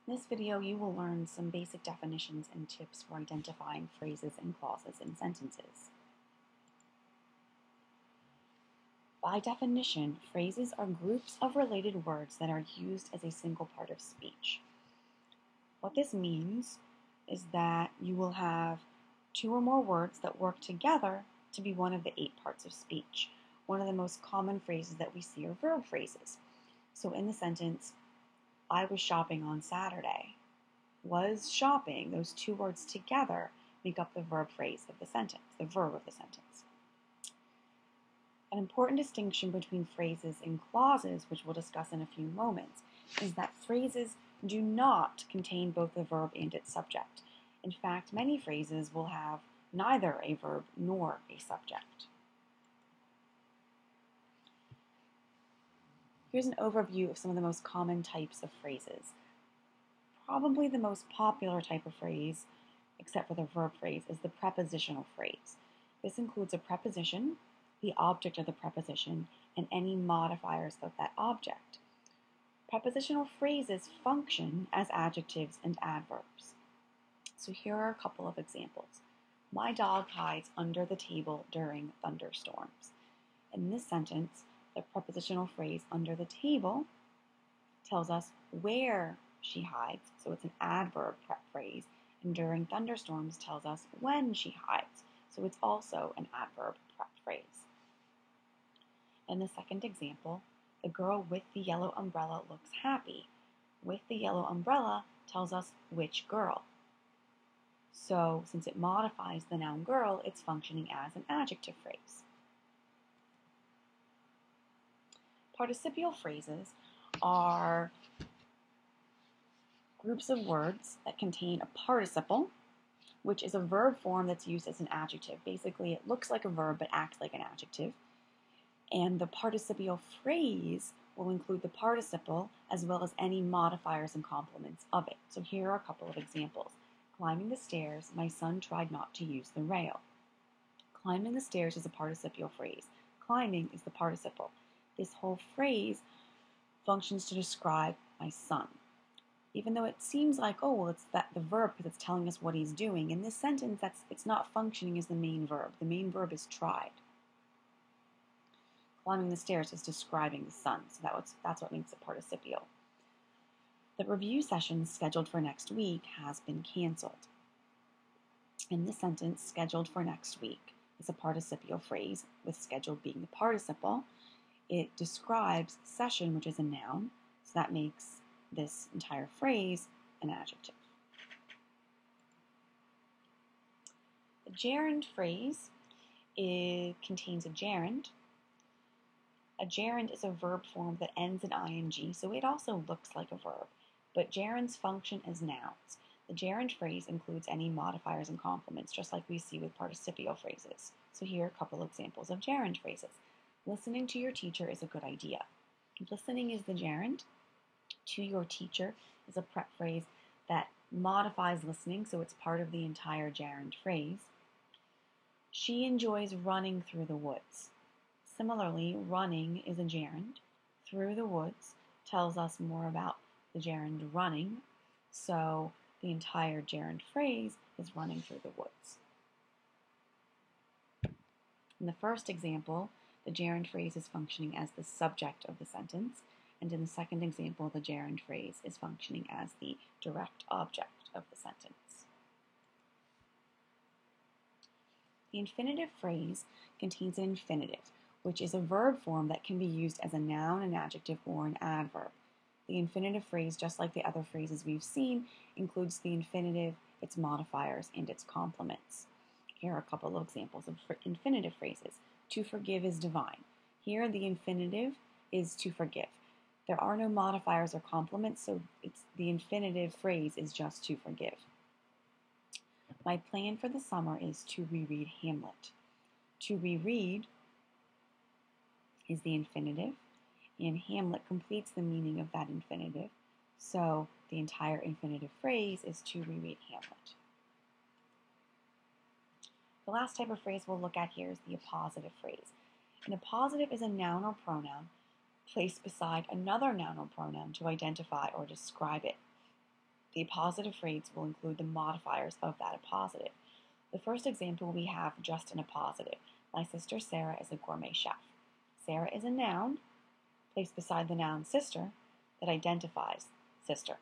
In this video, you will learn some basic definitions and tips for identifying phrases and clauses in sentences. By definition, phrases are groups of related words that are used as a single part of speech. What this means is that you will have two or more words that work together to be one of the 8 parts of speech. One of the most common phrases that we see are verb phrases. So in the sentence, I was shopping on Saturday. Was shopping, those two words together make up the verb phrase of the sentence, the verb of the sentence. An important distinction between phrases and clauses, which we'll discuss in a few moments, is that phrases do not contain both the verb and its subject. In fact, many phrases will have neither a verb nor a subject. Here's an overview of some of the most common types of phrases. Probably the most popular type of phrase, except for the verb phrase, is the prepositional phrase. This includes a preposition, the object of the preposition, and any modifiers of that object. Prepositional phrases function as adjectives and adverbs. So here are a couple of examples. My dog hides under the table during thunderstorms. In this sentence, the prepositional phrase under the table tells us where she hides, so it's an adverb phrase, and during thunderstorms tells us when she hides, so it's also an adverb phrase. In the second example, the girl with the yellow umbrella looks happy. With the yellow umbrella tells us which girl. So since it modifies the noun girl, it's functioning as an adjective phrase. Participial phrases are groups of words that contain a participle, which is a verb form that's used as an adjective. Basically, it looks like a verb but acts like an adjective. And the participial phrase will include the participle as well as any modifiers and complements of it. So here are a couple of examples. Climbing the stairs, my son tried not to use the rail. Climbing the stairs is a participial phrase. Climbing is the participle. This whole phrase functions to describe my son. Even though it seems like, oh, well, it's the verb because it's telling us what he's doing. In this sentence, it's not functioning as the main verb. The main verb is tried. Climbing the stairs is describing the son, so that's what makes it participial. The review session scheduled for next week has been canceled. In this sentence, scheduled for next week is a participial phrase, with scheduled being the participle. It describes session, which is a noun, so that makes this entire phrase an adjective. The gerund phrase contains a gerund. A gerund is a verb form that ends in ing, so it also looks like a verb, but gerunds function as nouns. The gerund phrase includes any modifiers and complements, just like we see with participial phrases. So here are a couple examples of gerund phrases. Listening to your teacher is a good idea. Listening is the gerund. To your teacher is a prep phrase that modifies listening, so it's part of the entire gerund phrase. She enjoys running through the woods. Similarly, running is a gerund. Through the woods tells us more about the gerund running, so the entire gerund phrase is running through the woods. In the first example, the gerund phrase is functioning as the subject of the sentence, and in the second example, the gerund phrase is functioning as the direct object of the sentence. The infinitive phrase contains an infinitive, which is a verb form that can be used as a noun, an adjective, or an adverb. The infinitive phrase, just like the other phrases we've seen, includes the infinitive, its modifiers, and its complements. Here are a couple of examples of infinitive phrases. To forgive is divine. Here, the infinitive is to forgive. There are no modifiers or complements, so the infinitive phrase is just to forgive. My plan for the summer is to reread Hamlet. To reread is the infinitive, and Hamlet completes the meaning of that infinitive, so the entire infinitive phrase is to reread Hamlet. The last type of phrase we'll look at here is the appositive phrase. An appositive is a noun or pronoun placed beside another noun or pronoun to identify or describe it. The appositive phrase will include the modifiers of that appositive. The first example we have just an appositive. My sister Sarah is a gourmet chef. Sarah is a noun placed beside the noun sister that identifies sister.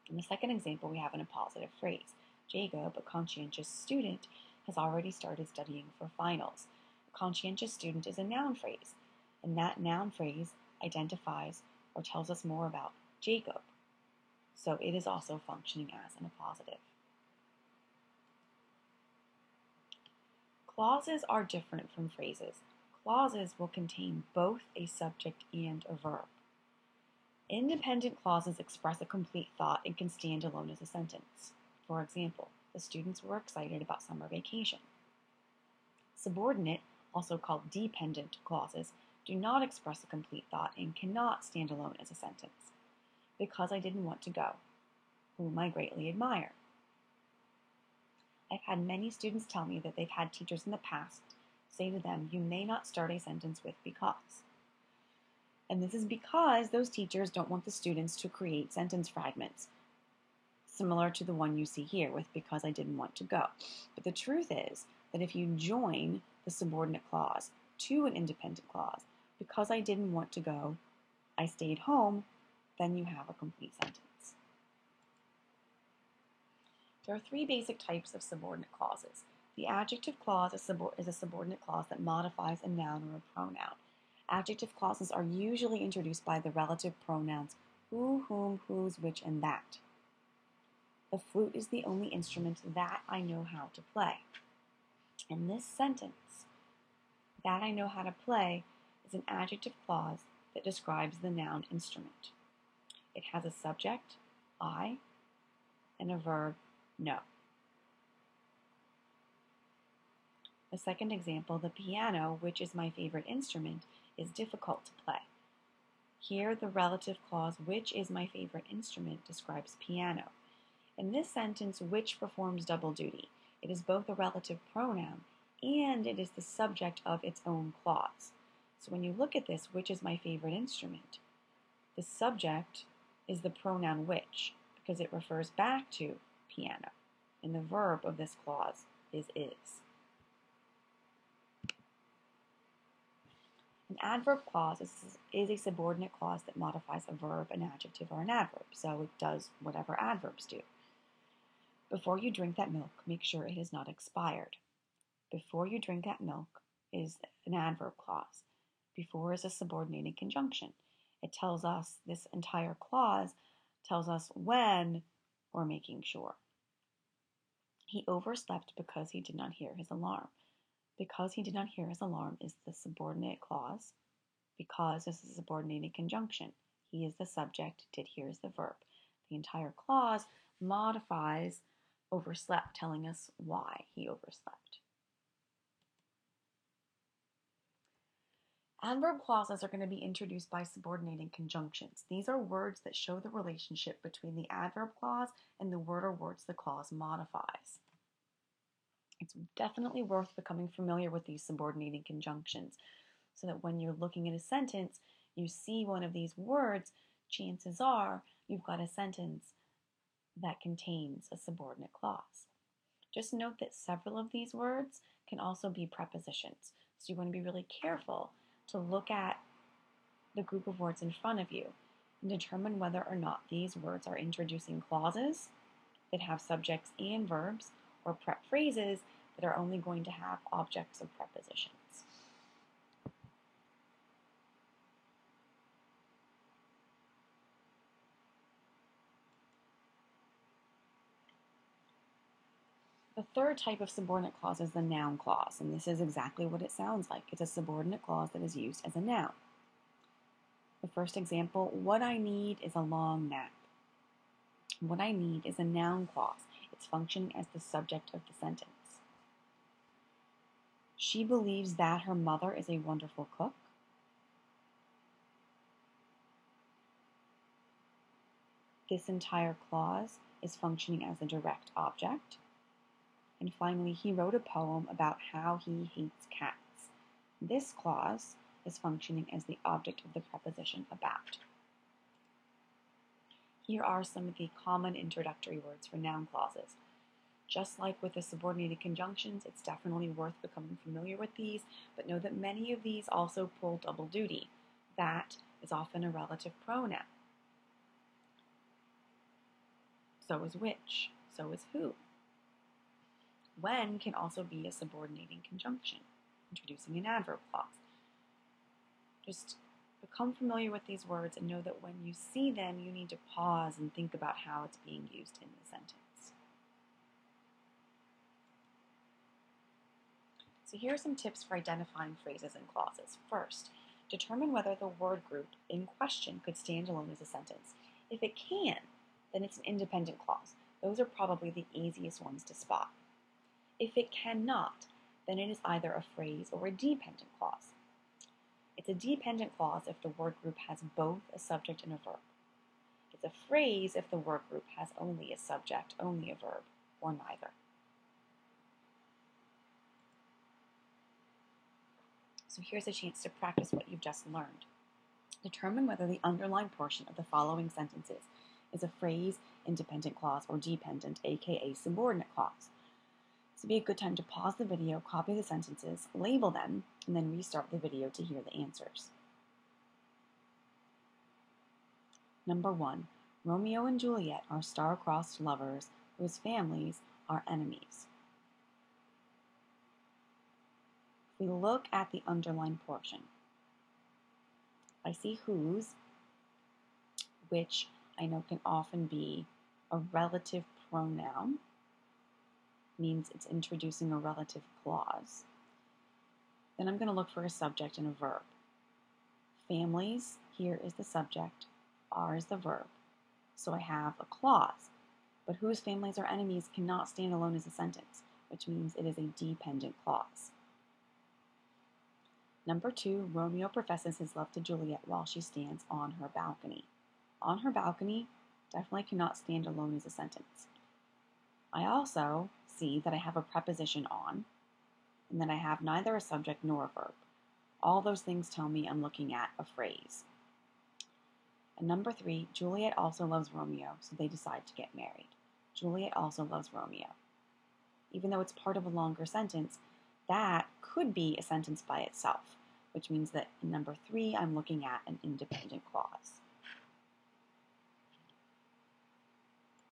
In the second example, we have an appositive phrase. Jacob, a conscientious student, has already started studying for finals. A conscientious student is a noun phrase, and that noun phrase identifies or tells us more about Jacob. So it is also functioning as an appositive. Clauses are different from phrases. Clauses will contain both a subject and a verb. Independent clauses express a complete thought and can stand alone as a sentence. For example, the students were excited about summer vacation. Subordinate, also called dependent clauses, do not express a complete thought and cannot stand alone as a sentence. Because I didn't want to go, whom I greatly admire. I've had many students tell me that they've had teachers in the past say to them, you may not start a sentence with because. And this is because those teachers don't want the students to create sentence fragments, similar to the one you see here with because I didn't want to go. But the truth is that if you join the subordinate clause to an independent clause, because I didn't want to go, I stayed home, then you have a complete sentence. There are three basic types of subordinate clauses. The adjective clause is a subordinate clause that modifies a noun or a pronoun. Adjective clauses are usually introduced by the relative pronouns who, whom, whose, which, and that. The flute is the only instrument that I know how to play. In this sentence, that I know how to play is an adjective clause that describes the noun instrument. It has a subject, I, and a verb, no. The second example, the piano, which is my favorite instrument, is difficult to play. Here, the relative clause, which is my favorite instrument, describes piano. In this sentence, which performs double duty. It is both a relative pronoun and it is the subject of its own clause. So when you look at this, which is my favorite instrument, the subject is the pronoun which, because it refers back to piano. And the verb of this clause is. An adverb clause is a subordinate clause that modifies a verb, an adjective, or an adverb. So it does whatever adverbs do. Before you drink that milk, make sure it is not expired. Before you drink that milk is an adverb clause. Before is a subordinating conjunction. It tells us, this entire clause tells us when we're making sure. He overslept because he did not hear his alarm. Because he did not hear his alarm is the subordinate clause. Because is the subordinating conjunction. He is the subject, did hear is the verb. The entire clause modifies overslept, telling us why he overslept. Adverb clauses are going to be introduced by subordinating conjunctions. These are words that show the relationship between the adverb clause and the word or words the clause modifies. It's definitely worth becoming familiar with these subordinating conjunctions so that when you're looking at a sentence, you see one of these words, chances are you've got a sentence that contains a subordinate clause. Just note that several of these words can also be prepositions. So you want to be really careful to look at the group of words in front of you and determine whether or not these words are introducing clauses that have subjects and verbs or prep phrases that are only going to have objects of prepositions. The third type of subordinate clause is the noun clause, and this is exactly what it sounds like. It's a subordinate clause that is used as a noun. The first example, what I need is a long nap. What I need is a noun clause. It's functioning as the subject of the sentence. She believes that her mother is a wonderful cook. This entire clause is functioning as a direct object. And finally, he wrote a poem about how he hates cats. This clause is functioning as the object of the preposition about. Here are some of the common introductory words for noun clauses. Just like with the subordinated conjunctions, it's definitely worth becoming familiar with these, but know that many of these also pull double duty. That is often a relative pronoun. So is which. So is who. When can also be a subordinating conjunction, introducing an adverb clause. Just become familiar with these words and know that when you see them, you need to pause and think about how it's being used in the sentence. So here are some tips for identifying phrases and clauses. First, determine whether the word group in question could stand alone as a sentence. If it can, then it's an independent clause. Those are probably the easiest ones to spot. If it cannot, then it is either a phrase or a dependent clause. It's a dependent clause if the word group has both a subject and a verb. It's a phrase if the word group has only a subject, only a verb, or neither. So here's a chance to practice what you've just learned. Determine whether the underlined portion of the following sentences is a phrase, independent clause, or dependent, aka subordinate clause. This would be a good time to pause the video, copy the sentences, label them, and then restart the video to hear the answers. Number 1. Romeo and Juliet are star-crossed lovers whose families are enemies. If we look at the underlined portion, I see whose, which I know can often be a relative pronoun, means it's introducing a relative clause. Then I'm going to look for a subject and a verb. Families, here is the subject, are is the verb. So I have a clause, but whose families are enemies cannot stand alone as a sentence, which means it is a dependent clause. Number 2, Romeo professes his love to Juliet while she stands on her balcony. On her balcony definitely cannot stand alone as a sentence. I also see that I have a preposition on, and that I have neither a subject nor a verb. All those things tell me I'm looking at a phrase. And number 3, Juliet also loves Romeo, so they decide to get married. Juliet also loves Romeo. Even though it's part of a longer sentence, that could be a sentence by itself, which means that in number 3, I'm looking at an independent clause.